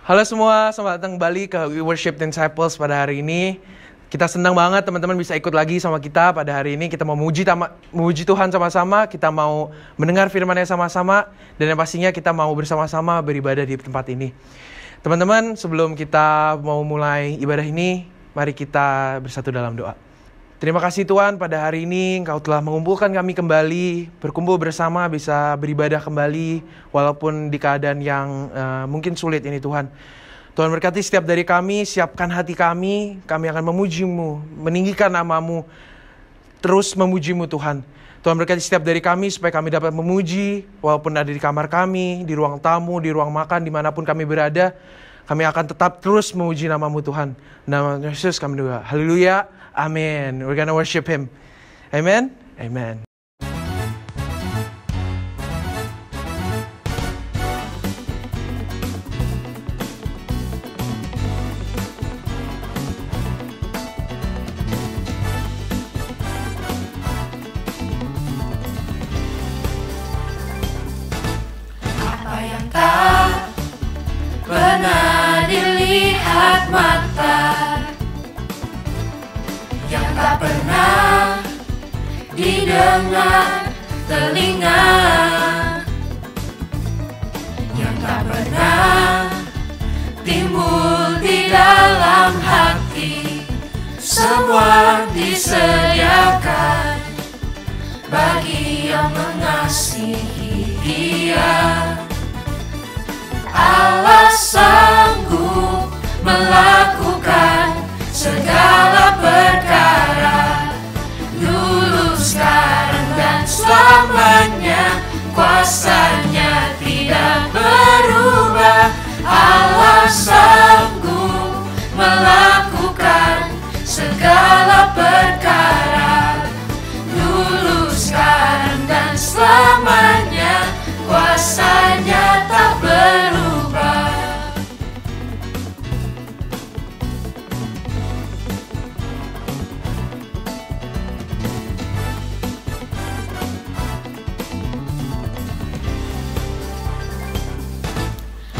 Halo semua, selamat datang kembali ke We Worship Disciples pada hari ini. Kita senang banget teman-teman bisa ikut lagi sama kita pada hari ini. Kita mau memuji Tuhan sama-sama, kita mau mendengar firman-Nya sama-sama, dan yang pastinya kita mau bersama-sama beribadah di tempat ini. Teman-teman, sebelum kita mau mulai ibadah ini, mari kita bersatu dalam doa. Terima kasih Tuhan, pada hari ini Engkau telah mengumpulkan kami kembali, berkumpul bersama, bisa beribadah kembali, walaupun di keadaan yang mungkin sulit ini Tuhan. Tuhan berkati setiap dari kami, siapkan hati kami akan memuji-Mu, meninggikan nama-Mu, terus memuji-Mu Tuhan. Tuhan berkati setiap dari kami supaya kami dapat memuji, walaupun ada di kamar kami, di ruang tamu, di ruang makan, dimanapun kami berada, kami akan tetap terus memuji nama-Mu Tuhan. Nama Yesus kami doa. Haleluya. Amin. We're gonna worship Him. Amen. Amen. Apa yang tak pernah dilihat mata, yang tak pernah didengar telinga, yang tak pernah timbul di dalam hati, semua disediakan bagi yang mengasihi Dia. Allah sanggup melakukan segala perkara, dulu, sekarang, dan selamanya. Kuasa-Nya tidak berubah. Allah sanggup melakukan segala perkara, dulu, sekarang, dan selamanya. Kuasa-Nya tak berubah.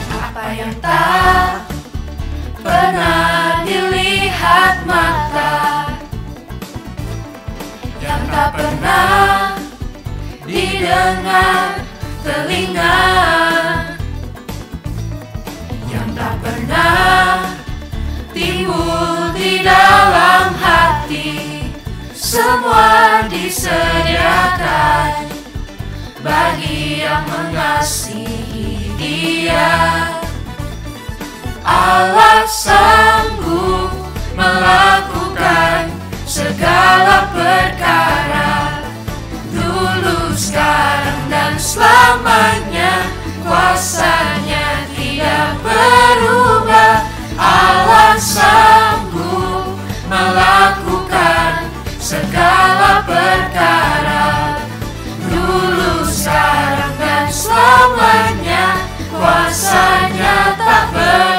Apa yang tak pernah dilihat mata, yang tak pernah didengar telinga, yang tak pernah timbul di dalam hati, semua disediakan bagi yang mengasihi Dia. Allah sanggup melakukan segala perkara, dulu, sekarang, dan selamanya. Kuasa-Nya tidak berubah. Allah sanggup melakukan segala perkara, dulu, sekarang, dan selamanya. Kuasa-Nya tak berubah.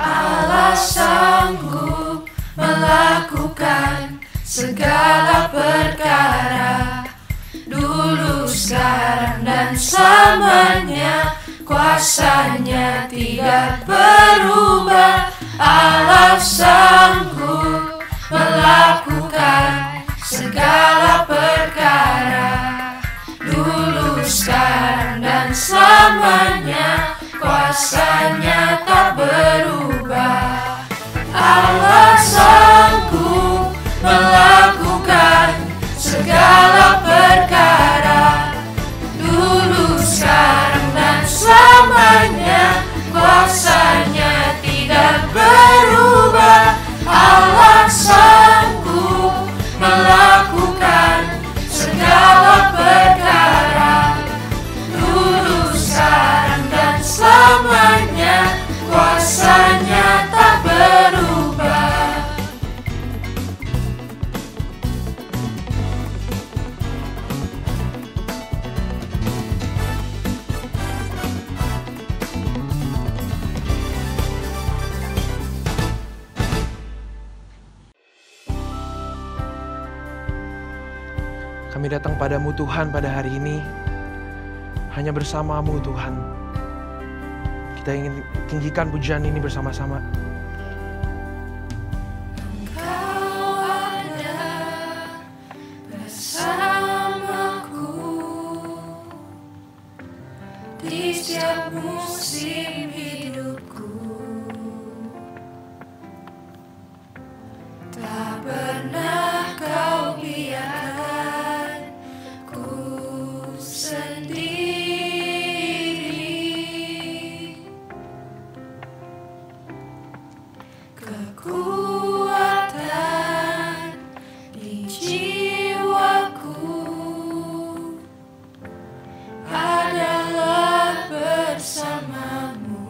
Allah sanggup melakukan segala perkara, dulu, sekarang, dan selamanya. Kuasa-Nya tidak berubah. Allah sanggup melakukan segala perkara, dulu, sekarang, dan selamanya. Kuasa-Nya tak berubah. Allah sanggup melakukan segala perkara, dulu, sekarang, dan selamanya. Kuasa-Nya tidak berubah. Allah sanggup melakukan segala perkara, dulu, sekarang, dan selamanya. Kami datang padamu Tuhan pada hari ini, hanya bersamamu Tuhan. Kita ingin tinggikan pujian ini bersama-sama. Engkau ada bersamaku di setiap musim hidupku. Tak pernah kau biarkan ku sendiri. Kekuatan di jiwaku adalah bersamamu.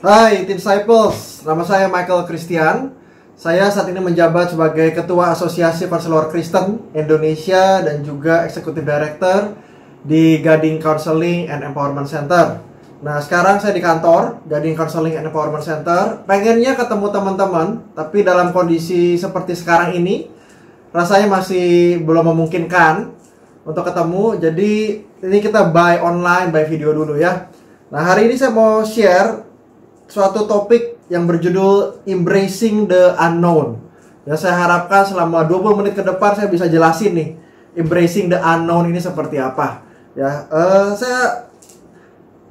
Hai Team Disciples, nama saya Michael Christian. Saya saat ini menjabat sebagai Ketua Asosiasi Konselor Kristen Indonesia dan juga Executive Director di Gading Counseling and Empowerment Center. Nah, sekarang saya di kantor Gading Counseling and Empowerment Center. Pengennya ketemu teman-teman, tapi dalam kondisi seperti sekarang ini rasanya masih belum memungkinkan untuk ketemu. Jadi ini kita by online, by video dulu ya. Nah, hari ini saya mau share suatu topik yang berjudul Embracing the Unknown. Ya, saya harapkan selama 20 menit ke depan saya bisa jelasin nih Embracing the Unknown ini seperti apa. Ya, saya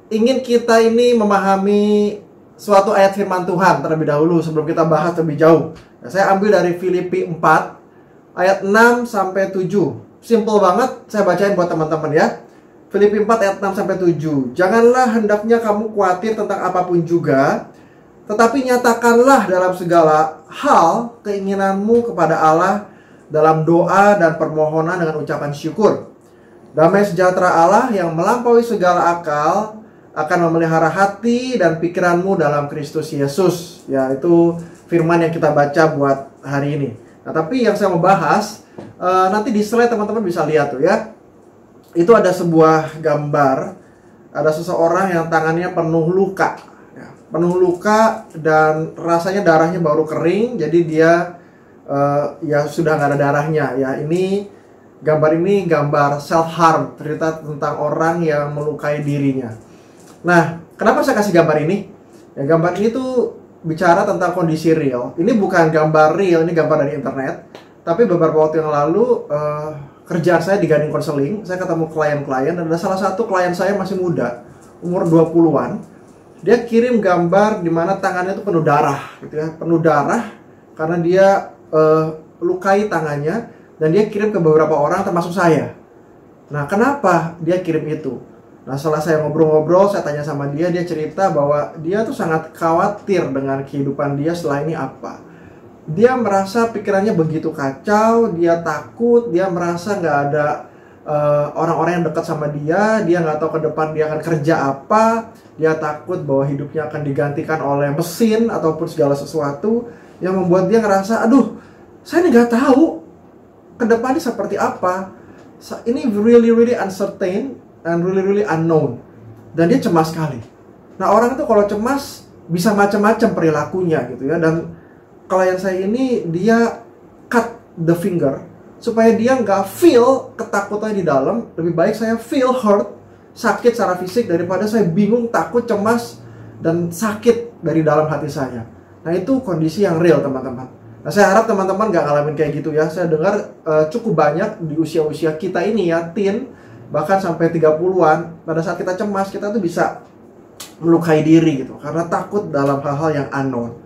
ingin kita ini memahami suatu ayat firman Tuhan terlebih dahulu sebelum kita bahas lebih jauh. Ya, saya ambil dari Filipi 4 ayat 6 sampai 7. Simple banget, saya bacain buat teman-teman ya. Filipi 4 ayat 6 sampai 7. Janganlah hendaknya kamu khawatir tentang apapun juga, tetapi nyatakanlah dalam segala hal keinginanmu kepada Allah dalam doa dan permohonan dengan ucapan syukur. Damai sejahtera Allah yang melampaui segala akal akan memelihara hati dan pikiranmu dalam Kristus Yesus. Ya, itu firman yang kita baca buat hari ini. Nah, tapi yang saya mau bahas, nanti di slide teman-teman bisa lihat tuh ya. Itu ada sebuah gambar, ada seseorang yang tangannya penuh luka ya, penuh luka dan rasanya darahnya baru kering, jadi dia ya sudah nggak ada darahnya ya. Ini gambar self harm, cerita tentang orang yang melukai dirinya. Nah, kenapa saya kasih gambar ini? Ya, gambar ini tuh bicara tentang kondisi real. Ini bukan gambar real, ini gambar dari internet. Tapi beberapa waktu yang lalu kerjaan saya di Gading Counseling, saya ketemu klien-klien, dan ada salah satu klien saya masih muda, umur 20-an. Dia kirim gambar di mana tangannya itu penuh darah, gitu ya, penuh darah karena dia lukai tangannya, dan dia kirim ke beberapa orang termasuk saya. Nah, kenapa dia kirim itu? Nah, setelah saya ngobrol-ngobrol, saya tanya sama dia, dia cerita bahwa dia tuh sangat khawatir dengan kehidupan dia setelah ini apa. Dia merasa pikirannya begitu kacau, dia takut, dia merasa nggak ada orang-orang yang dekat sama dia nggak tahu ke depan dia akan kerja apa, dia takut bahwa hidupnya akan digantikan oleh mesin ataupun segala sesuatu yang membuat dia ngerasa, aduh, saya ini nggak tahu ke depannya seperti apa. Ini really uncertain and really unknown. Dan dia cemas sekali. Nah, orang itu kalau cemas bisa macam-macam perilakunya gitu ya. Dan klien saya ini dia cut the finger supaya dia nggak feel ketakutan di dalam. Lebih baik saya feel hurt, sakit secara fisik, daripada saya bingung, takut, cemas, dan sakit dari dalam hati saya. Nah, itu kondisi yang real teman-teman. Nah, saya harap teman-teman nggak ngalamin kayak gitu ya. Saya dengar cukup banyak di usia-usia kita ini ya, teen, bahkan sampai 30-an, pada saat kita cemas, kita tuh bisa melukai diri gitu, karena takut dalam hal-hal yang unknown.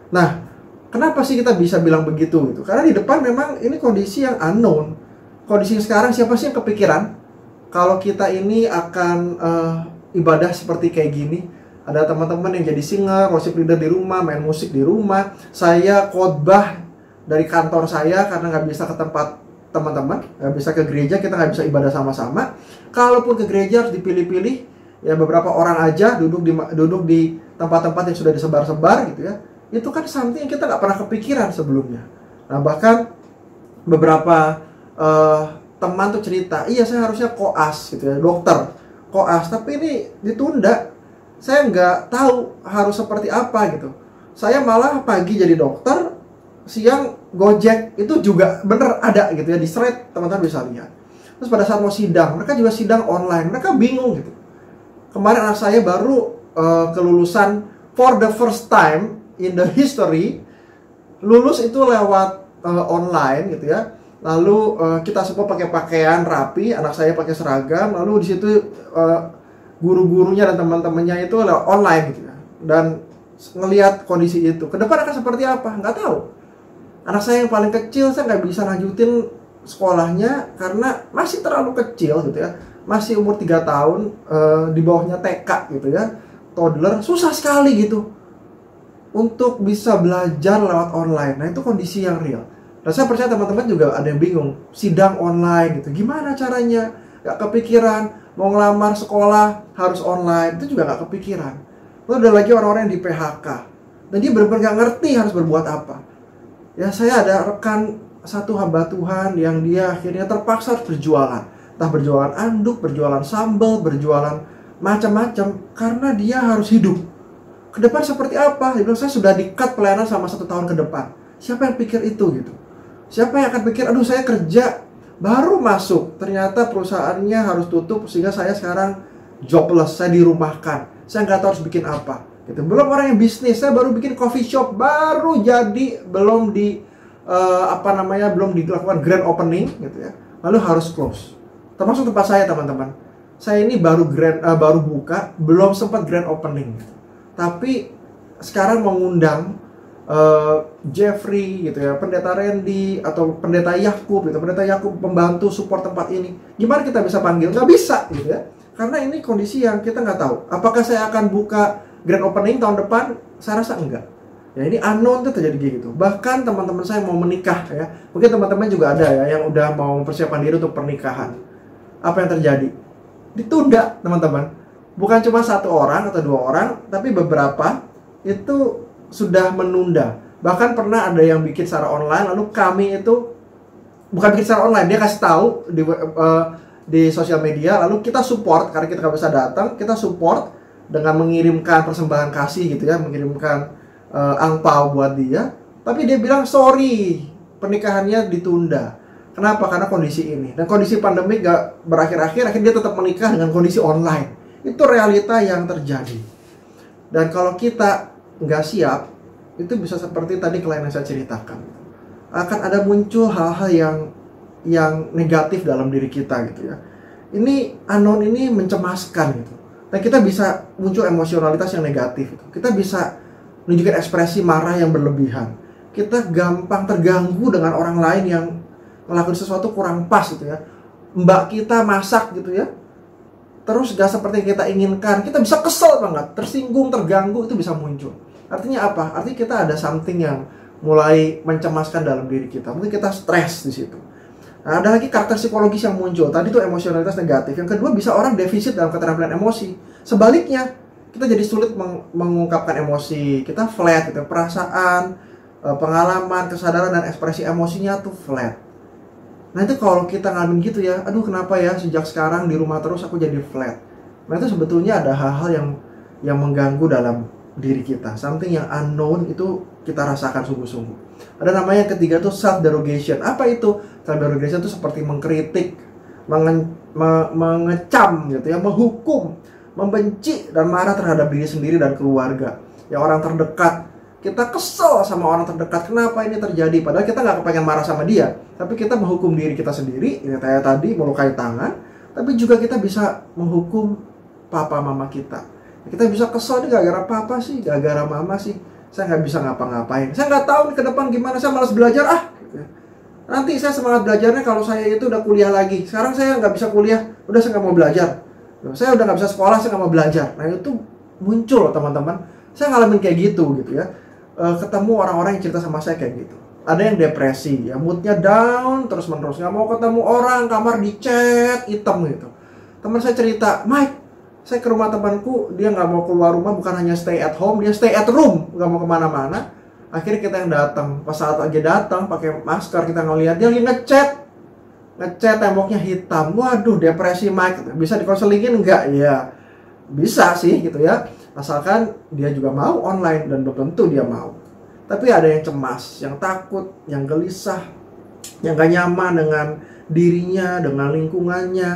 Nah, kenapa sih kita bisa bilang begitu gitu? Karena di depan memang ini kondisi yang unknown. Kondisi yang sekarang, siapa sih yang kepikiran kalau kita ini akan ibadah seperti kayak gini? Ada teman-teman yang jadi singer, worship leader di rumah, main musik di rumah. Saya khotbah dari kantor saya karena nggak bisa ke tempat teman-teman, nggak bisa ke gereja, kita nggak bisa ibadah sama-sama. Kalaupun ke gereja harus dipilih-pilih, ya beberapa orang aja duduk di tempat-tempat yang sudah disebar-sebar gitu ya. Itu kan something yang kita nggak pernah kepikiran sebelumnya. Nah, bahkan beberapa teman tuh cerita, iya saya harusnya koas gitu ya, dokter, koas, tapi ini ditunda. Saya nggak tahu harus seperti apa gitu. Saya malah pagi jadi dokter, siang Gojek, itu juga bener ada gitu ya, di thread teman-teman bisa lihat. Terus pada saat mau sidang, mereka juga sidang online, mereka bingung gitu. Kemarin anak saya baru kelulusan for the first time in the history, lulus itu lewat online gitu ya. Lalu kita semua pakai pakaian rapi, anak saya pakai seragam, lalu di situ guru-gurunya dan teman-temannya itu lewat online gitu ya. Dan ngelihat kondisi itu, ke depan akan seperti apa? Nggak tahu. Anak saya yang paling kecil, saya nggak bisa lanjutin sekolahnya karena masih terlalu kecil gitu ya. Masih umur 3 tahun, di bawahnya TK gitu ya. Toddler, susah sekali gitu untuk bisa belajar lewat online. Nah, itu kondisi yang real. Dan saya percaya teman-teman juga ada yang bingung, sidang online gitu, gimana caranya? Gak kepikiran, mau ngelamar sekolah harus online, itu juga gak kepikiran. Lalu ada lagi orang-orang yang di PHK. Dan dia benar-benar gak ngerti harus berbuat apa. Ya, saya ada rekan satu hamba Tuhan yang dia akhirnya terpaksa harus berjualan. Entah berjualan anduk, berjualan sambal, berjualan macam-macam. Karena dia harus hidup. Ke depan seperti apa? Dia bilang, saya sudah di-cut pelayanan sama 1 tahun ke depan. Siapa yang pikir itu gitu? Siapa yang akan pikir, aduh saya kerja baru masuk, ternyata perusahaannya harus tutup sehingga saya sekarang jobless, saya dirumahkan, saya nggak tahu harus bikin apa gitu. Belum orang yang bisnis, saya baru bikin coffee shop, baru jadi, belum belum dilakukan grand opening gitu ya, lalu harus close. Termasuk tempat saya, teman-teman, saya ini baru buka, belum sempat grand opening gitu. Tapi sekarang mengundang Jeffrey gitu ya, pendeta Randy atau pendeta Yakub gitu, pendeta Yakub membantu support tempat ini. Gimana kita bisa panggil? Nggak bisa gitu ya, karena ini kondisi yang kita nggak tahu. Apakah saya akan buka grand opening tahun depan? Saya rasa enggak. Ya, ini unknown tuh terjadi gitu. Bahkan teman-teman saya mau menikah ya, mungkin teman-teman juga ada ya yang udah mau mempersiapkan diri untuk pernikahan. Apa yang terjadi? Ditunda, teman-teman. Bukan cuma 1 orang atau 2 orang, tapi beberapa itu sudah menunda. Bahkan pernah ada yang bikin secara online, lalu kami itu bukan bikin secara online, dia kasih tahu di sosial media, lalu kita support karena kita nggak bisa datang, kita support dengan mengirimkan persembahan kasih gitu ya, mengirimkan angpau buat dia. Tapi dia bilang sorry, pernikahannya ditunda. Kenapa? Karena kondisi ini dan kondisi pandemi gak berakhir-akhir, akhirnya dia tetap menikah dengan kondisi online. Itu realita yang terjadi. Dan kalau kita nggak siap, itu bisa seperti tadi klien yang saya ceritakan. Akan ada muncul hal-hal yang negatif dalam diri kita gitu ya. Ini unknown ini mencemaskan gitu. Dan kita bisa muncul emosionalitas yang negatif gitu. Kita bisa menunjukkan ekspresi marah yang berlebihan. Kita gampang terganggu dengan orang lain yang melakukan sesuatu kurang pas gitu ya. Mbak kita masak gitu ya, terus gak seperti yang kita inginkan, kita bisa kesel banget, tersinggung, terganggu, itu bisa muncul. Artinya apa? Artinya kita ada something yang mulai mencemaskan dalam diri kita. Mungkin kita stres di situ. Nah, ada lagi karakter psikologis yang muncul. Tadi itu emosionalitas negatif. Yang kedua, bisa orang defisit dalam keterampilan emosi. Sebaliknya, kita jadi sulit mengungkapkan emosi. Kita flat gitu. Perasaan, pengalaman, kesadaran, dan ekspresi emosinya tuh flat. Nah itu kalau kita ngalamin gitu ya, aduh kenapa ya sejak sekarang di rumah terus aku jadi flat. Nah itu sebetulnya ada hal-hal yang mengganggu dalam diri kita. Something yang unknown itu kita rasakan sungguh-sungguh. Ada namanya yang ketiga tuh self-derogation. Apa itu? Self-derogation itu seperti mengkritik, mengecam gitu ya, menghukum, membenci dan marah terhadap diri sendiri dan keluarga. Ya orang terdekat. Kita kesel sama orang terdekat, kenapa ini terjadi? Padahal kita nggak kepengen marah sama dia, tapi kita menghukum diri kita sendiri, ini kayak tadi melukai tangan, tapi juga kita bisa menghukum papa mama kita. Kita bisa kesel nih gara-gara papa sih, gara-gara mama sih, saya nggak bisa ngapa-ngapain, saya nggak tahu nih ke depan gimana, saya malas belajar nanti saya semangat belajarnya kalau saya itu udah kuliah lagi, sekarang saya nggak bisa kuliah, udah saya nggak mau belajar, saya udah nggak bisa sekolah, saya nggak mau belajar. Nah itu muncul teman-teman, saya ngalamin kayak gitu ya. Ketemu orang-orang yang cerita sama saya kayak gitu. Ada yang depresi, ya moodnya down terus-menerus, nggak mau ketemu orang, kamar dicat hitam gitu. Teman saya cerita, Mike, saya ke rumah temanku, dia nggak mau keluar rumah, bukan hanya stay at home, dia stay at room, nggak mau kemana-mana. Akhirnya kita yang datang, pas saat lagi datang pakai masker, kita ngeliat dia lagi ngecat temboknya hitam. Waduh, depresi Mike, bisa dikonselingin nggak? Ya bisa sih gitu ya. Asalkan dia juga mau online, dan belum tentu dia mau. Tapi ada yang cemas, yang takut, yang gelisah, yang gak nyaman dengan dirinya, dengan lingkungannya,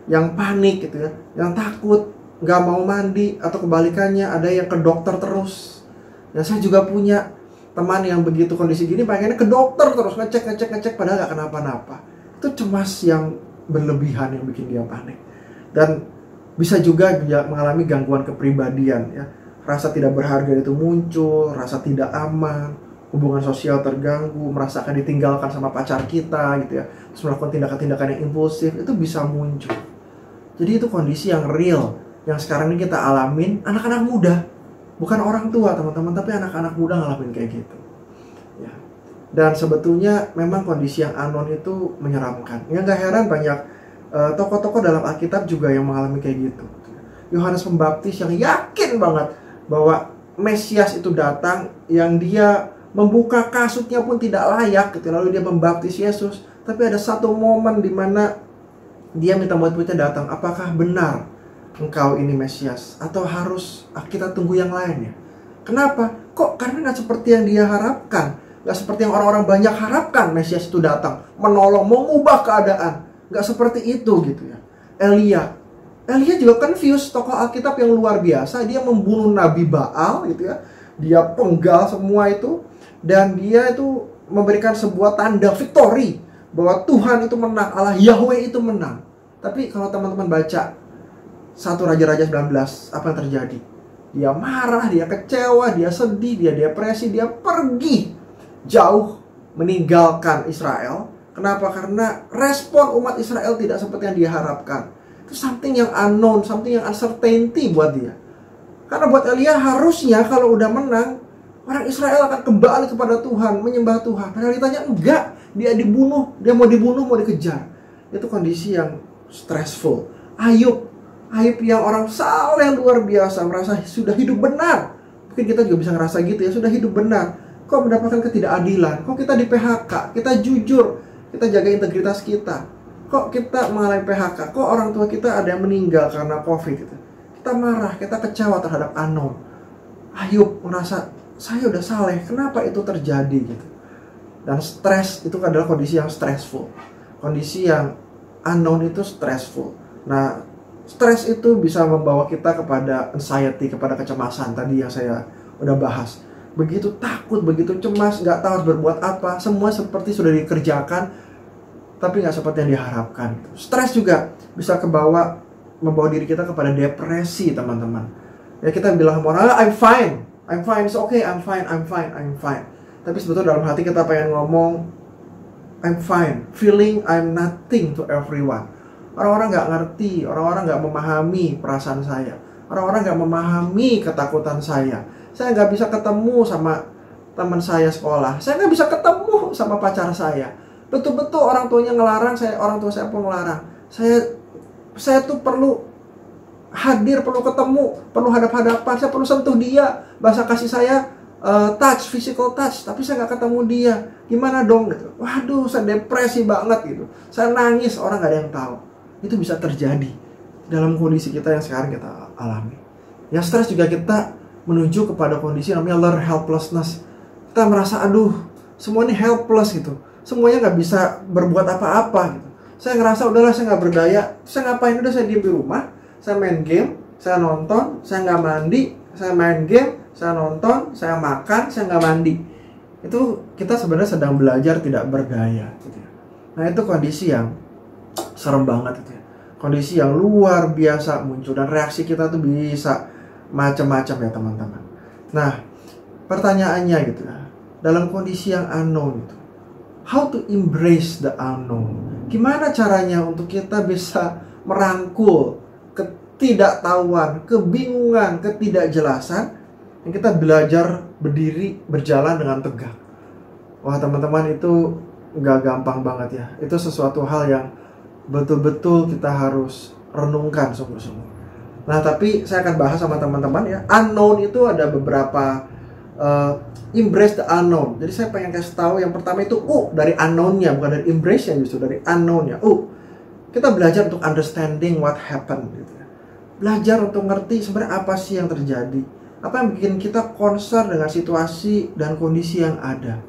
yang panik gitu ya, yang takut, gak mau mandi, atau kebalikannya ada yang ke dokter terus. Ya saya juga punya teman yang begitu kondisi gini pengennya ke dokter terus, ngecek padahal gak kenapa-napa. Itu cemas yang berlebihan yang bikin dia panik. Dan bisa juga dia mengalami gangguan kepribadian ya. Rasa tidak berharga itu muncul, rasa tidak aman, hubungan sosial terganggu, merasakan ditinggalkan sama pacar kita gitu ya. Terus melakukan tindakan-tindakan yang impulsif, itu bisa muncul. Jadi itu kondisi yang real yang sekarang ini kita alamin anak-anak muda. Bukan orang tua teman-teman, tapi anak-anak muda ngalamin kayak gitu. Ya. Dan sebetulnya memang kondisi yang unknown itu menyeramkan. Ya gak heran banyak tokoh-tokoh dalam Alkitab juga yang mengalami kayak gitu. Yohanes Pembaptis yang yakin banget bahwa Mesias itu datang yang dia membuka kasutnya pun tidak layak gitu. Lalu dia membaptis Yesus. Tapi ada satu momen di mana dia minta murid-muridnya datang. Apakah benar engkau ini Mesias? Atau harus kita tunggu yang lainnya? Kenapa? Kok? Karena nggak seperti yang dia harapkan. Nggak seperti yang orang-orang banyak harapkan Mesias itu datang. Menolong, mengubah keadaan. Nggak seperti itu gitu ya. Elia juga confused, tokoh Alkitab yang luar biasa. Dia membunuh Nabi Baal gitu ya. Dia penggal semua itu. Dan dia itu memberikan sebuah tanda victory. Bahwa Tuhan itu menang, Allah Yahweh itu menang. Tapi kalau teman-teman baca 1 Raja-Raja 19, apa yang terjadi? Dia marah, dia kecewa, dia sedih, dia depresi, dia pergi jauh meninggalkan Israel. Kenapa? Karena respon umat Israel tidak seperti yang dia harapkan. Itu something yang unknown, something yang uncertainty buat dia. Karena buat Elia harusnya kalau udah menang, orang Israel akan kembali kepada Tuhan, menyembah Tuhan. Realitanya enggak, dia dibunuh, dia mau dibunuh, mau dikejar. Itu kondisi yang stressful. Ayub yang orang saleh yang luar biasa, merasa sudah hidup benar. Mungkin kita juga bisa ngerasa gitu ya, sudah hidup benar. Kok mendapatkan ketidakadilan? Kok kita di PHK? Kita jujur, kita jaga integritas kita. Kok kita mengalami PHK? Kok orang tua kita ada yang meninggal karena COVID gitu. Kita marah, kita kecewa terhadap unknown. Ayub merasa, saya udah saleh, kenapa itu terjadi gitu. Dan stres itu adalah kondisi yang stressful. Kondisi yang unknown itu stressful. Nah, stres itu bisa membawa kita kepada anxiety, kepada kecemasan tadi yang saya udah bahas. Begitu takut, begitu cemas, nggak tahu harus berbuat apa. Semua seperti sudah dikerjakan, tapi nggak seperti yang diharapkan. Stres juga bisa membawa diri kita kepada depresi, teman-teman. Ya kita bilang sama orang, I'm fine, it's okay, I'm fine. Tapi sebetulnya dalam hati kita pengen ngomong, I'm fine, feeling I'm nothing to everyone. Orang-orang nggak ngerti, orang-orang nggak memahami perasaan saya. Orang-orang nggak memahami ketakutan saya. Saya nggak bisa ketemu sama teman saya sekolah. Saya nggak bisa ketemu sama pacar saya. Betul-betul orang tuanya ngelarang saya, orang tua saya pun ngelarang. Saya tuh perlu hadir, perlu ketemu, perlu hadap-hadapan, saya perlu sentuh dia. Bahasa kasih saya touch, physical touch, tapi saya nggak ketemu dia. Gimana dong gitu. Waduh, saya depresi banget gitu. Saya nangis, orang nggak ada yang tahu. Itu bisa terjadi dalam kondisi kita yang sekarang kita alami. Ya stres juga kita menuju kepada kondisi namanya learn helplessness. Kita merasa aduh, semua ini helpless gitu. Semuanya nggak bisa berbuat apa-apa gitu. Saya ngerasa udahlah saya nggak berdaya. Saya ngapain, udah saya diem di rumah. Saya main game, saya nonton, saya nggak mandi. Saya main game, saya nonton, saya makan, saya nggak mandi. Itu kita sebenarnya sedang belajar tidak berdaya gitu ya. Nah itu kondisi yang serem banget itu ya. Kondisi yang luar biasa muncul. Dan reaksi kita tuh bisa macam-macam ya teman-teman. Nah pertanyaannya gitu ya, dalam kondisi yang unknown itu, how to embrace the unknown? Gimana caranya untuk kita bisa merangkul ketidaktahuan, kebingungan, ketidakjelasan, yang kita belajar berdiri, berjalan dengan tegak. Wah teman-teman, itu gak gampang banget ya. Itu sesuatu hal yang betul-betul kita harus renungkan sungguh-sungguh. Nah tapi saya akan bahas sama teman-teman ya. Unknown itu ada beberapa embrace the unknown. Jadi saya pengen kasih tahu yang pertama itu dari unknown-nya, bukan dari embrace-nya, justru dari unknown-nya. Kita belajar untuk understanding what happened gitu ya. Belajar untuk ngerti sebenarnya apa sih yang terjadi. Apa yang bikin kita concern dengan situasi dan kondisi yang ada.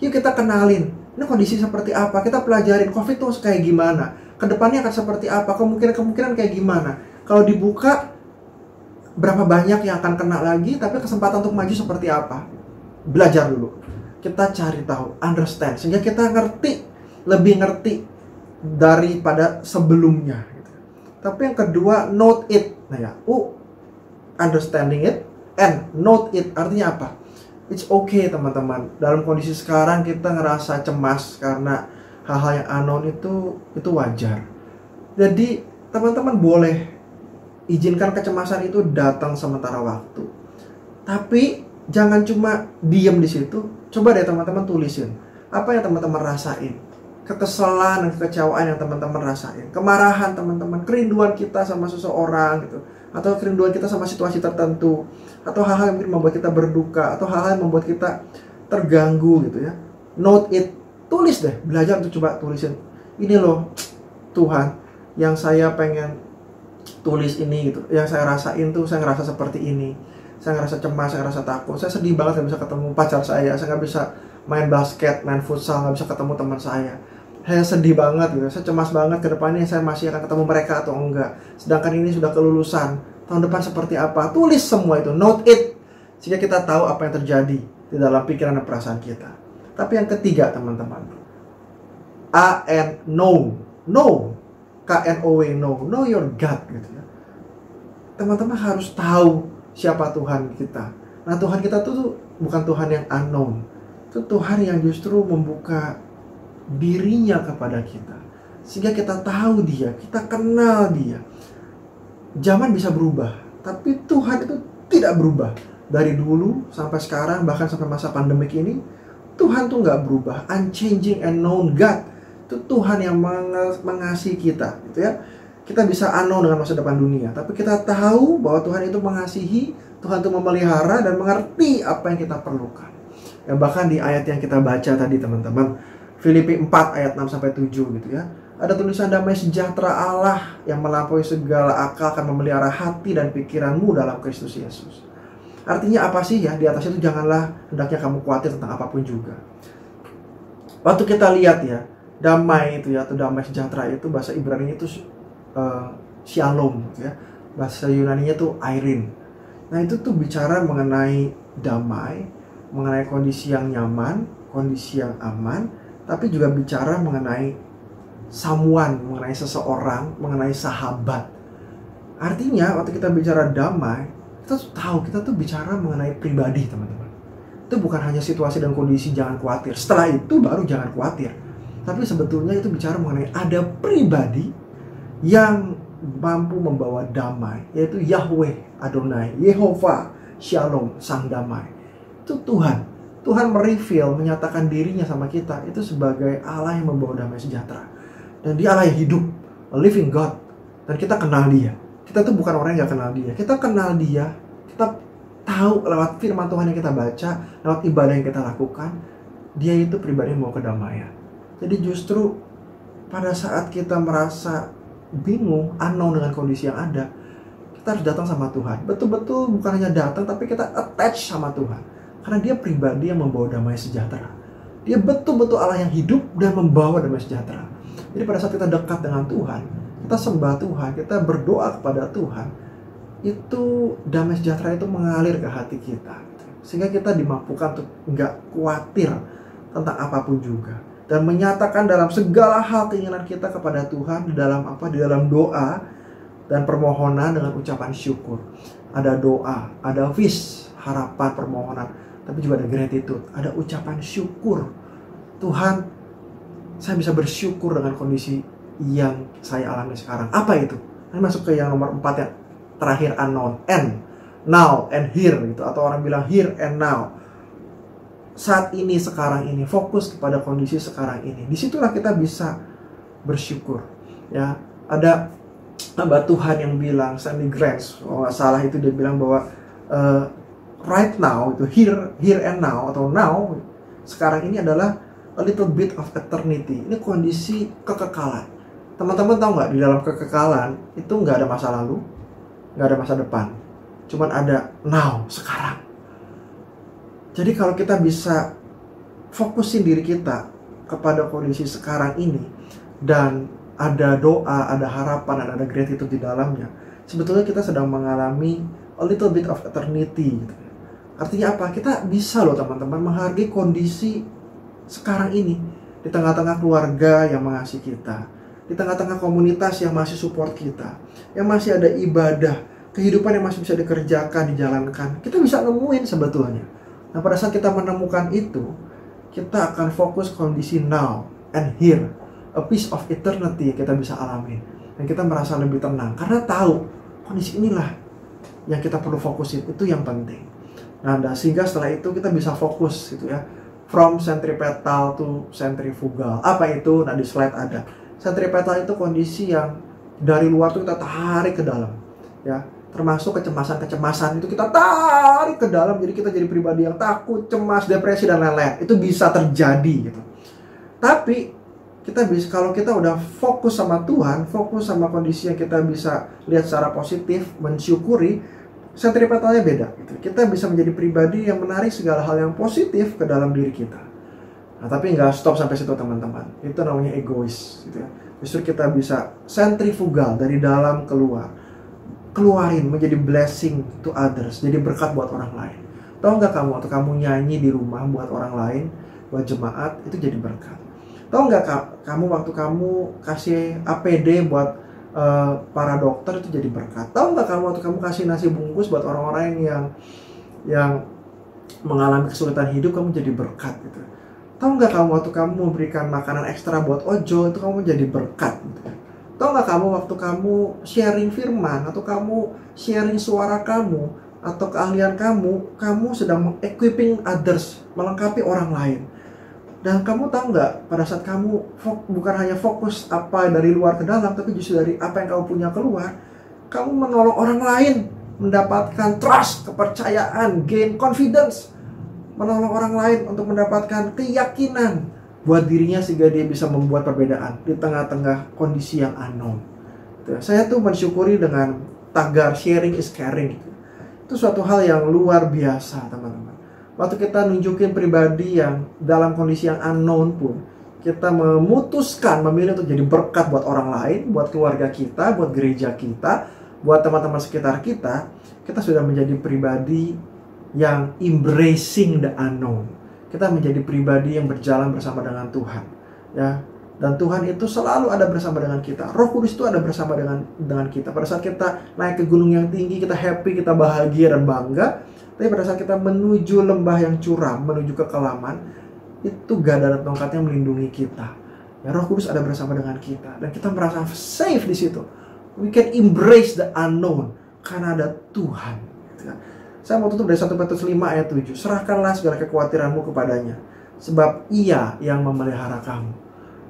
Yuk kita kenalin, ini kondisi seperti apa, kita pelajarin COVID itu kayak gimana, kedepannya akan seperti apa, kemungkinan kayak gimana. Kalau dibuka, berapa banyak yang akan kena lagi, tapi kesempatan untuk maju seperti apa. Belajar dulu, kita cari tahu, understand, sehingga kita lebih ngerti daripada sebelumnya gitu. Tapi yang kedua, note it. Nah ya, understanding it and note it, artinya apa? It's okay teman-teman. Dalam kondisi sekarang kita ngerasa cemas karena hal-hal yang unknown itu wajar. Jadi teman-teman boleh izinkan kecemasan itu datang sementara waktu. Tapi jangan cuma diam di situ. Coba deh teman-teman tulisin apa yang teman-teman rasain. Kekesalan dan kekecewaan yang teman-teman rasain. Kemarahan teman-teman, kerinduan kita sama seseorang gitu. atau kerinduan kita sama situasi tertentu, atau hal-hal yang mungkin membuat kita berduka, atau hal-hal yang membuat kita terganggu gitu ya. Note it, tulis deh, belajar untuk coba tulisin. Ini loh Tuhan, yang saya pengen tulis ini gitu, yang saya rasain tuh, saya ngerasa seperti ini, saya ngerasa cemas, saya ngerasa takut, saya sedih banget nggak bisa ketemu pacar saya nggak bisa main basket, main futsal, nggak bisa ketemu teman saya sedih banget gitu, saya cemas banget ke depannya saya masih akan ketemu mereka atau enggak, sedangkan ini sudah kelulusan, tahun depan seperti apa. Tulis semua itu, note it, sehingga kita tahu apa yang terjadi di dalam pikiran dan perasaan kita. Tapi yang ketiga teman-teman, know, K-N-O-W, know your God gitu ya. Teman-teman harus tahu siapa Tuhan kita. Nah, Tuhan kita tuh bukan Tuhan yang unknown. Itu Tuhan yang justru membuka dirinya kepada kita, sehingga kita tahu dia, kita kenal dia. Zaman bisa berubah, tapi Tuhan itu tidak berubah. Dari dulu sampai sekarang, bahkan sampai masa pandemik ini, Tuhan tuh nggak berubah. Unchanging and known God. Itu Tuhan yang mengasihi kita gitu ya. Kita bisa unknown dengan masa depan dunia, tapi kita tahu bahwa Tuhan itu mengasihi, Tuhan itu memelihara dan mengerti apa yang kita perlukan. Ya, bahkan di ayat yang kita baca tadi teman-teman, Filipi 4 ayat 6-7 gitu ya. Ada tulisan damai sejahtera Allah yang melampaui segala akal akan memelihara hati dan pikiranmu dalam Kristus Yesus. Artinya apa sih ya? Di atas itu janganlah hendaknya kamu khawatir tentang apapun juga. Waktu kita lihat ya, damai itu ya, atau damai sejahtera itu bahasa Ibrani itu shalom gitu ya. Bahasa Yunaninya tuh airin. Nah, itu tuh bicara mengenai damai, mengenai kondisi yang nyaman, kondisi yang aman, tapi juga bicara mengenai someone, mengenai seseorang, mengenai sahabat. Artinya waktu kita bicara damai, kita tuh tahu kita tuh bicara mengenai pribadi teman-teman. Itu bukan hanya situasi dan kondisi jangan khawatir, setelah itu baru jangan khawatir. Tapi sebetulnya itu bicara mengenai ada pribadi yang mampu membawa damai, yaitu Yahweh Adonai, Yehovah Shalom, Sang Damai. Itu Tuhan. Tuhan mereveal, menyatakan dirinya sama kita itu sebagai Allah yang membawa damai sejahtera. Dan dia Allah yang hidup, a living God. Dan kita kenal dia. Kita tuh bukan orang yang gak kenal dia. Kita kenal dia, kita tahu lewat firman Tuhan yang kita baca, lewat ibadah yang kita lakukan, dia itu pribadi yang membawa kedamaian. Jadi justru pada saat kita merasa bingung, unknown dengan kondisi yang ada, kita harus datang sama Tuhan. Betul-betul bukan hanya datang, tapi kita attach sama Tuhan. Karena dia pribadi yang membawa damai sejahtera. Dia betul-betul Allah yang hidup dan membawa damai sejahtera. Jadi pada saat kita dekat dengan Tuhan, kita sembah Tuhan, kita berdoa kepada Tuhan, itu damai sejahtera itu mengalir ke hati kita. Sehingga kita dimampukan untuk nggak khawatir tentang apapun juga. Dan menyatakan dalam segala hal keinginan kita kepada Tuhan di dalam apa? Di dalam doa dan permohonan dengan ucapan syukur. Ada doa, ada wish, harapan, permohonan, tapi juga ada gratitude, ada ucapan syukur. Tuhan, saya bisa bersyukur dengan kondisi yang saya alami sekarang. Apa itu? Ini masuk ke yang nomor 4 yang terakhir, unknown, and now and here gitu, atau orang bilang here and now. Saat ini, sekarang ini, fokus kepada kondisi sekarang ini. Disitulah kita bisa bersyukur. Ya, ada hamba Tuhan yang bilang, Sandy Grants, kalau nggak salah itu dia bilang bahwa right now itu here and now atau now sekarang ini adalah a little bit of eternity. Ini kondisi kekekalan. Teman-teman tahu nggak, di dalam kekekalan itu nggak ada masa lalu, nggak ada masa depan, cuman ada now, sekarang. Jadi kalau kita bisa fokusin diri kita kepada kondisi sekarang ini dan ada doa, ada harapan, dan ada gratitude di dalamnya, sebetulnya kita sedang mengalami a little bit of eternity gitu. Artinya apa? Kita bisa loh teman-teman menghargai kondisi sekarang ini. Di tengah-tengah keluarga yang mengasihi kita, di tengah-tengah komunitas yang masih support kita, yang masih ada ibadah, kehidupan yang masih bisa dikerjakan, dijalankan, kita bisa nemuin sebetulnya. Nah, pada saat kita menemukan itu, kita akan fokus kondisi now and here, a piece of eternity yang kita bisa alami. Dan kita merasa lebih tenang karena tahu kondisi inilah yang kita perlu fokusin, itu yang penting. Nah, sehingga setelah itu kita bisa fokus gitu ya, from centripetal to centrifugal. Apa itu? Nah, di slide ada. Centripetal itu kondisi yang dari luar tuh kita tarik ke dalam, ya. termasuk kecemasan-kecemasan itu kita tarik ke dalam, jadi kita jadi pribadi yang takut, cemas, depresi dan lain-lain. Itu bisa terjadi gitu. Tapi kita bisa, kalau kita udah fokus sama Tuhan, fokus sama kondisi yang kita bisa lihat secara positif, mensyukuri, sentripetalnya beda gitu. Kita bisa menjadi pribadi yang menarik segala hal yang positif ke dalam diri kita. Nah, tapi nggak stop sampai situ teman-teman. Itu namanya egois gitu ya. Justru kita bisa sentrifugal, dari dalam keluar. Keluarin menjadi blessing to others, jadi berkat buat orang lain. Tahu nggak kamu, atau kamu nyanyi di rumah buat orang lain, buat jemaat, itu jadi berkat. Tahu nggak kamu waktu kamu kasih APD buat para dokter, itu jadi berkat. Tahu nggak kamu waktu kamu kasih nasi bungkus buat orang-orang yang mengalami kesulitan hidup, kamu jadi berkat gitu. Tahu nggak kamu waktu kamu memberikan makanan ekstra buat ojo, itu kamu jadi berkat gitu. Tahu nggak kamu waktu kamu sharing firman, atau kamu sharing suara kamu, atau keahlian kamu sedang equipping others, melengkapi orang lain. Dan kamu tahu nggak, pada saat kamu bukan hanya fokus apa dari luar ke dalam, tapi justru dari apa yang kamu punya keluar, kamu menolong orang lain mendapatkan trust, kepercayaan, gain confidence, menolong orang lain untuk mendapatkan keyakinan buat dirinya sehingga dia bisa membuat perbedaan di tengah-tengah kondisi yang unknown. Saya tuh mensyukuri dengan tagar sharing is caring. Itu suatu hal yang luar biasa teman-teman. Waktu kita nunjukin pribadi yang dalam kondisi yang unknown pun, kita memutuskan memilih untuk jadi berkat buat orang lain, buat keluarga kita, buat gereja kita, buat teman-teman sekitar kita, kita sudah menjadi pribadi yang embracing the unknown. Kita menjadi pribadi yang berjalan bersama dengan Tuhan, ya. Dan Tuhan itu selalu ada bersama dengan kita. Roh Kudus itu ada bersama dengan kita. Pada saat kita naik ke gunung yang tinggi, kita happy, kita bahagia dan bangga. Tapi pada saat kita menuju lembah yang curam, menuju kekelaman, itu gada dan tongkatnya melindungi kita. Ya, Roh Kudus ada bersama dengan kita, dan kita merasa safe di situ. We can embrace the unknown karena ada Tuhan. Gitu kan? Saya mau tutup dari 1 Petrus 5 ayat 7. Serahkanlah segala kekhawatiranmu kepadanya, sebab Ia yang memelihara kamu.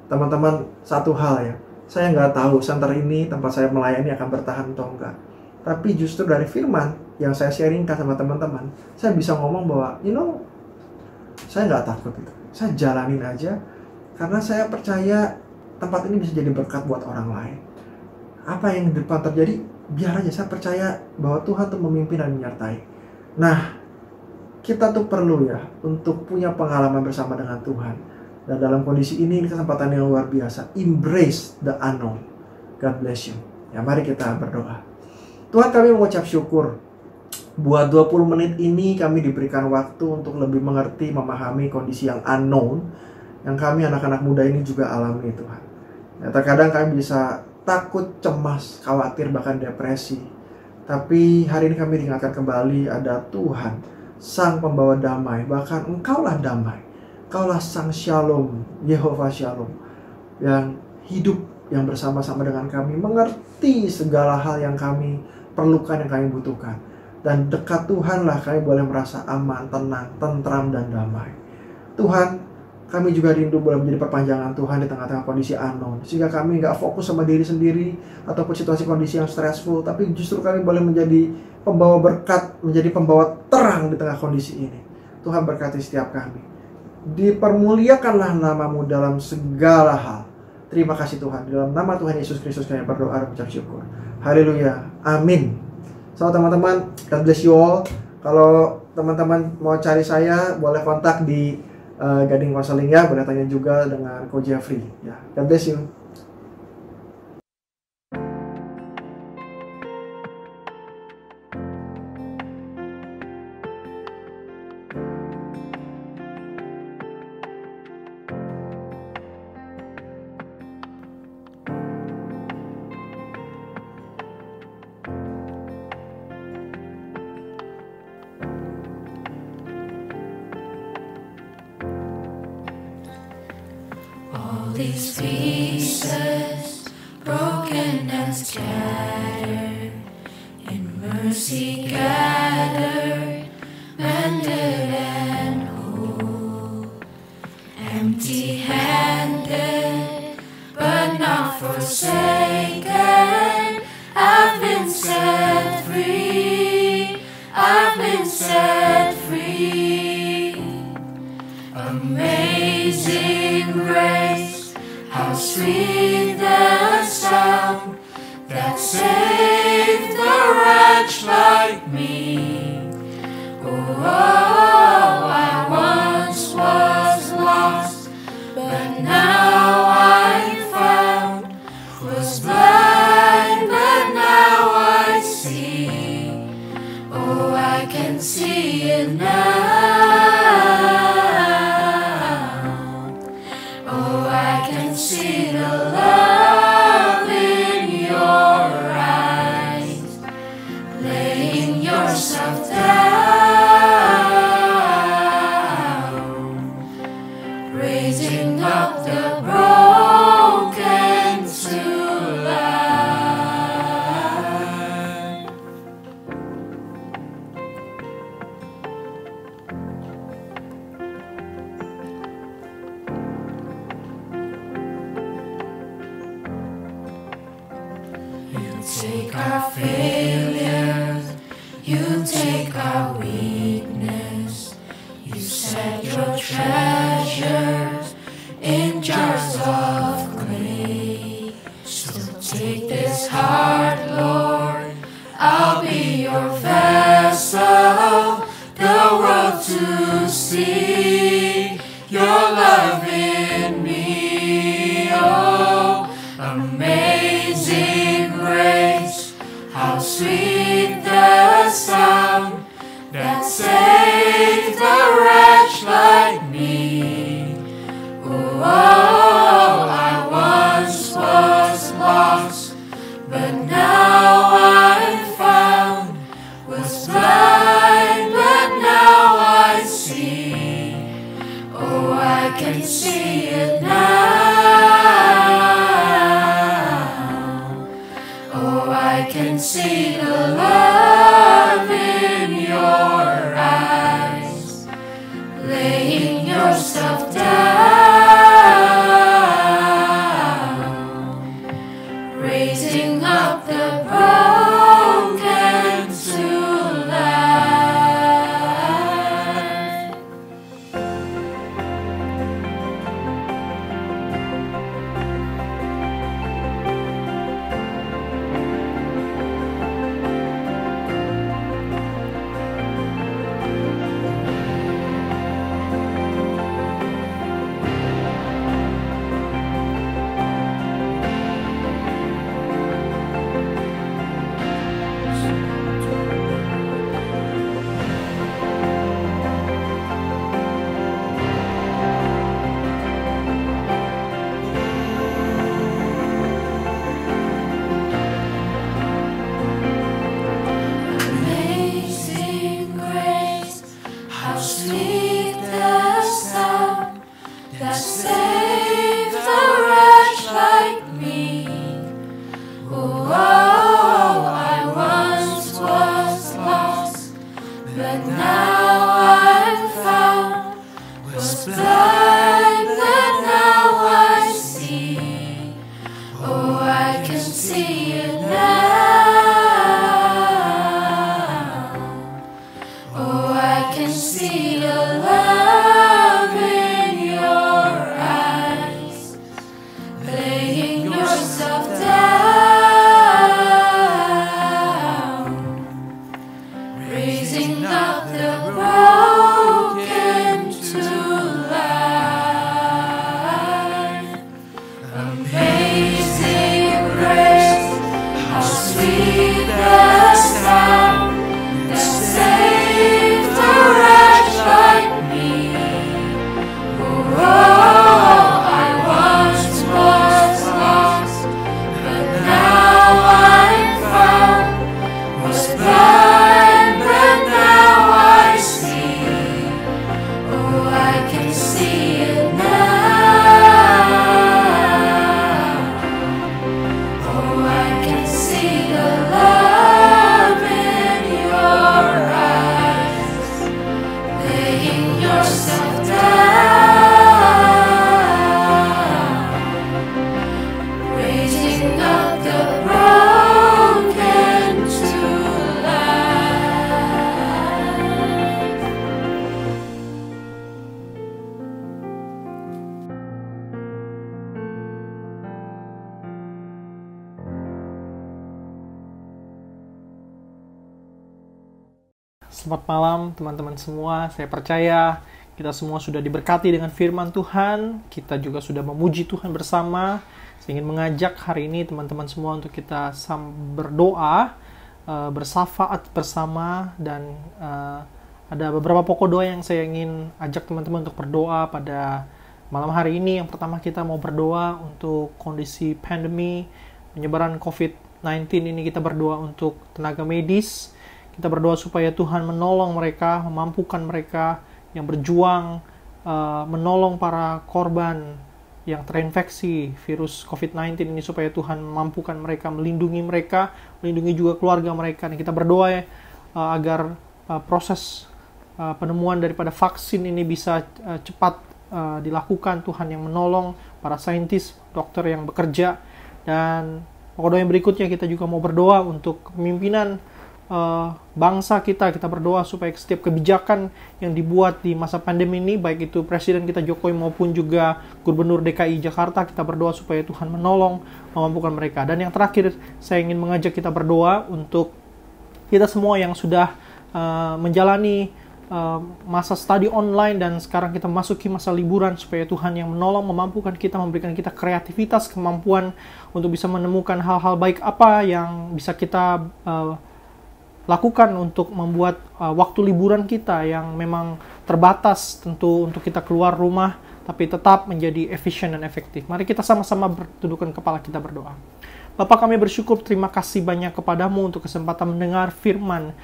Teman-teman, satu hal ya, saya nggak tahu center ini, tempat saya melayani akan bertahan atau enggak. Tapi justru dari firman yang saya sharingkan sama teman-teman, saya bisa ngomong bahwa, saya nggak takut itu. Saya jalanin aja, karena saya percaya tempat ini bisa jadi berkat buat orang lain. Apa yang di depan terjadi, biar aja. Saya percaya bahwa Tuhan tuh memimpin dan menyertai. Nah, kita tuh perlu ya untuk punya pengalaman bersama dengan Tuhan. Dan dalam kondisi ini kesempatan yang luar biasa. Embrace the unknown. God bless you. Ya, mari kita berdoa. Tuhan, kami mengucap syukur. Buat 20 menit ini kami diberikan waktu untuk lebih mengerti, memahami kondisi yang unknown yang kami anak-anak muda ini juga alami, Tuhan. Ya, terkadang kami bisa takut, cemas, khawatir, bahkan depresi. Tapi hari ini kami diingatkan kembali ada Tuhan, Sang Pembawa Damai. Bahkan Engkaulah damai. Engkaulah Sang Shalom, Yehovah Shalom, yang hidup, yang bersama-sama dengan kami, mengerti segala hal yang kami perlukan, yang kami butuhkan. Dan dekat Tuhanlah kami boleh merasa aman, tenang, tentram, dan damai. Tuhan, kami juga rindu boleh menjadi perpanjangan Tuhan di tengah-tengah kondisi unknown. Sehingga kami nggak fokus sama diri sendiri ataupun situasi kondisi yang stressful. Tapi justru kami boleh menjadi pembawa berkat, menjadi pembawa terang di tengah kondisi ini. Tuhan berkati setiap kami. Dipermuliakanlah nama-Mu dalam segala hal. Terima kasih Tuhan. Dalam nama Tuhan Yesus Kristus kami berdoa dan mengucap syukur. Haleluya. Amin. So teman-teman, God bless you all. Kalau teman-teman mau cari saya, boleh kontak di Gading Konseling ya, boleh tanya juga dengan Coach Jeffrey ya. God bless you. All these pieces, broken and scattered, in mercy gathered, mended and whole, empty-handed, but not forsaken, I've been set free. Amazing grace, how sweet the sound that saved a wretch like me. Oh, I once was lost, but now I'm found. Was blind, but now I see. Oh, I can see it now. Oh, I can see the love in your eyes, laying yourself down, raising up the broken to life. You take our failures, you take our weakness, you set your treasures in jars of clay. So take this heart, Lord, I'll be your vessel, the world to see your love in me. Oh, amazing grace, how sweet the sound that saved a wretch like me. Oh, I once was lost, but now I'm found. Was blind, but now I see. Oh, I can see it now. Oh, I can see the love in your eyes, laying yourself down, raising up the broken to life. Amazing grace, how sweet the sound that saved a wretch like me. Oh, I once was lost, but now I'm found. Was blind, but now I see. Oh, I can see it now. Oh, I can see the love in your eyes. Selamat malam teman-teman semua. Saya percaya kita semua sudah diberkati dengan firman Tuhan. Kita juga sudah memuji Tuhan bersama. Saya ingin mengajak hari ini teman-teman semua untuk kita berdoa, bersafaat bersama, dan ada beberapa pokok doa yang saya ingin ajak teman-teman untuk berdoa pada malam hari ini. Yang pertama, kita mau berdoa untuk kondisi pandemi penyebaran COVID-19 ini. Kita berdoa untuk tenaga medis. Kita berdoa supaya Tuhan menolong mereka, memampukan mereka yang berjuang, menolong para korban yang terinfeksi virus COVID-19 ini, supaya Tuhan memampukan mereka, melindungi juga keluarga mereka. Dan kita berdoa agar proses penemuan daripada vaksin ini bisa cepat dilakukan. Tuhan yang menolong para saintis, dokter yang bekerja. Dan pokok doa yang berikutnya, kita juga mau berdoa untuk kepemimpinan bangsa kita. Kita berdoa supaya setiap kebijakan yang dibuat di masa pandemi ini, baik itu Presiden kita Jokowi maupun juga Gubernur DKI Jakarta, kita berdoa supaya Tuhan menolong, memampukan mereka. Dan yang terakhir, saya ingin mengajak kita berdoa untuk kita semua yang sudah menjalani masa studi online dan sekarang kita masuki masa liburan, supaya Tuhan yang menolong, memampukan kita, memberikan kita kreativitas, kemampuan untuk bisa menemukan hal-hal baik apa yang bisa kita lakukan untuk membuat waktu liburan kita yang memang terbatas tentu untuk kita keluar rumah, tapi tetap menjadi efisien dan efektif. Mari kita sama-sama bertundukkan kepala, kita berdoa. Bapa, kami bersyukur, terima kasih banyak kepadamu untuk kesempatan mendengar firman,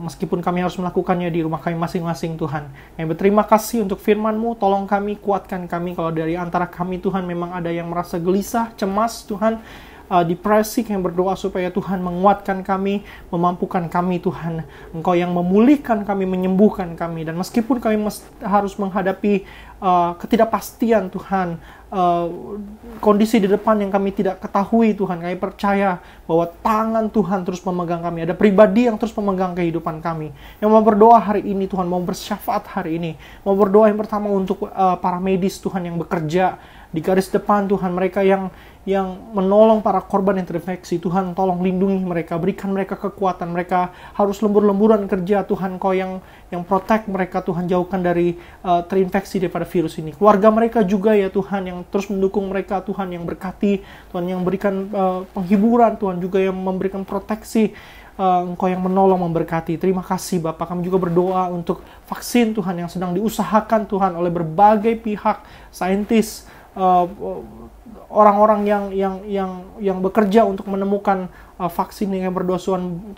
meskipun kami harus melakukannya di rumah kami masing-masing, Tuhan. Kami berterima kasih untuk firman-Mu. Tolong kami, kuatkan kami kalau dari antara kami, Tuhan, memang ada yang merasa gelisah, cemas, Tuhan, depresi. Yang berdoa supaya Tuhan menguatkan kami, memampukan kami, Tuhan. Engkau yang memulihkan kami, menyembuhkan kami. Dan meskipun kami harus menghadapi ketidakpastian, Tuhan, kondisi di depan yang kami tidak ketahui, Tuhan, kami percaya bahwa tangan Tuhan terus memegang kami. Ada pribadi yang terus memegang kehidupan kami. Yang mau berdoa hari ini, Tuhan, mau bersyafaat hari ini. Mau berdoa yang pertama untuk para medis, Tuhan, yang bekerja di garis depan, Tuhan, mereka yang menolong para korban yang terinfeksi. Tuhan, tolong lindungi mereka, berikan mereka kekuatan. Mereka harus lembur-lemburan kerja, Tuhan. Kau yang protect mereka, Tuhan, jauhkan dari terinfeksi daripada virus ini. Keluarga mereka juga, ya Tuhan, yang terus mendukung mereka, Tuhan, yang berkati, Tuhan, yang berikan penghiburan, Tuhan, juga yang memberikan proteksi. Engkau yang menolong, memberkati. Terima kasih, Bapak. Kami juga berdoa untuk vaksin, Tuhan, yang sedang diusahakan, Tuhan, oleh berbagai pihak, saintis, orang-orang yang bekerja untuk menemukan vaksin. Yang berdoa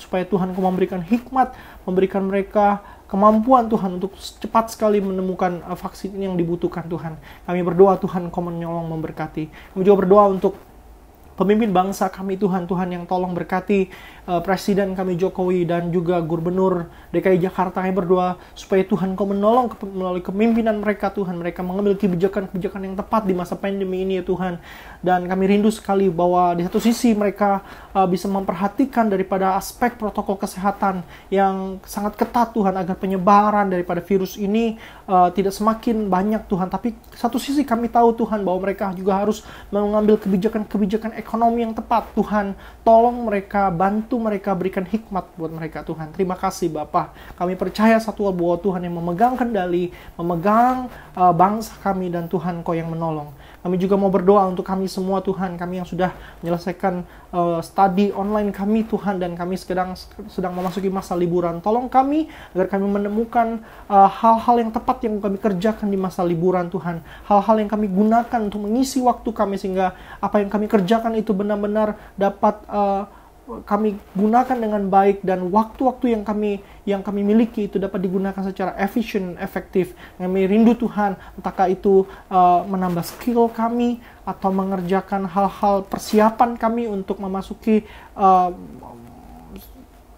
supaya Tuhan Kau memberikan hikmat, memberikan mereka kemampuan, Tuhan, untuk cepat sekali menemukan vaksin ini yang dibutuhkan, Tuhan. Kami berdoa, Tuhan, Kau menolong, memberkati. Kami juga berdoa untuk pemimpin bangsa kami, Tuhan, yang tolong berkati Presiden kami Jokowi dan juga Gubernur DKI Jakarta. Kami berdoa supaya Tuhan Kau menolong melalui kepemimpinan mereka, Tuhan. Mereka mengambil kebijakan-kebijakan yang tepat di masa pandemi ini, ya Tuhan. Dan kami rindu sekali bahwa di satu sisi mereka bisa memperhatikan daripada aspek protokol kesehatan yang sangat ketat, Tuhan, agar penyebaran daripada virus ini tidak semakin banyak, Tuhan. Tapi satu sisi kami tahu, Tuhan, bahwa mereka juga harus mengambil kebijakan-kebijakan ekonomi yang tepat, Tuhan. Tolong mereka, bantu mereka, berikan hikmat buat mereka, Tuhan. Terima kasih, Bapa. Kami percaya satu hal, bahwa Tuhan yang memegang kendali, memegang bangsa kami, dan Tuhan Kau yang menolong. Kami juga mau berdoa untuk kami semua, Tuhan. Kami yang sudah menyelesaikan studi online kami, Tuhan, dan kami sedang memasuki masa liburan. Tolong kami agar kami menemukan hal-hal yang tepat yang kami kerjakan di masa liburan, Tuhan. Hal-hal yang kami gunakan untuk mengisi waktu kami, sehingga apa yang kami kerjakan itu benar-benar dapat kami gunakan dengan baik, dan waktu-waktu yang kami miliki itu dapat digunakan secara efisien, efektif. Kami rindu, Tuhan, entahkah itu menambah skill kami atau mengerjakan hal-hal persiapan kami untuk memasuki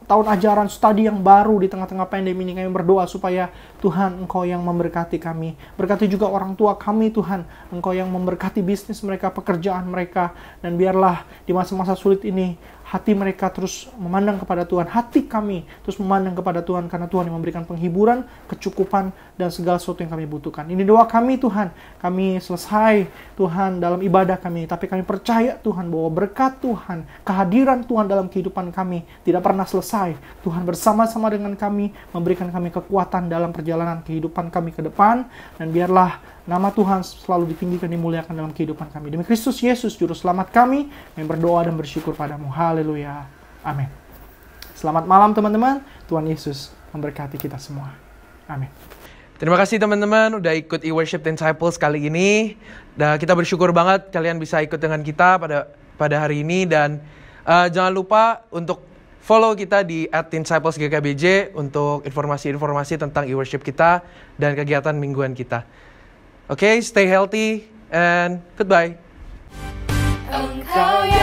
tahun ajaran studi yang baru di tengah-tengah pandemi ini. Kami berdoa supaya Tuhan, Engkau yang memberkati kami. Berkati juga orang tua kami, Tuhan. Engkau yang memberkati bisnis mereka, pekerjaan mereka. Dan biarlah di masa-masa sulit ini, hati mereka terus memandang kepada Tuhan. Hati kami terus memandang kepada Tuhan, karena Tuhan yang memberikan penghiburan, kecukupan, dan segala sesuatu yang kami butuhkan. Ini doa kami, Tuhan. Kami selesai, Tuhan, dalam ibadah kami. Tapi kami percaya, Tuhan, bahwa berkat Tuhan, kehadiran Tuhan dalam kehidupan kami tidak pernah selesai. Tuhan bersama-sama dengan kami, memberikan kami kekuatan dalam perjalanan kehidupan kami ke depan. Dan biarlah nama Tuhan selalu ditinggikan, dimuliakan dalam kehidupan kami. Demi Kristus Yesus, Juru Selamat kami berdoa dan bersyukur padamu. Haleluya. Amin. Selamat malam teman-teman. Tuhan Yesus memberkati kita semua. Amin. Terima kasih teman-teman udah ikut e-worship Disciples kali ini. Dan kita bersyukur banget kalian bisa ikut dengan kita pada hari ini. Dan jangan lupa untuk follow kita di @disciplesGKBJ untuk informasi-informasi tentang e-worship kita dan kegiatan mingguan kita. Okay, stay healthy and goodbye. Engkau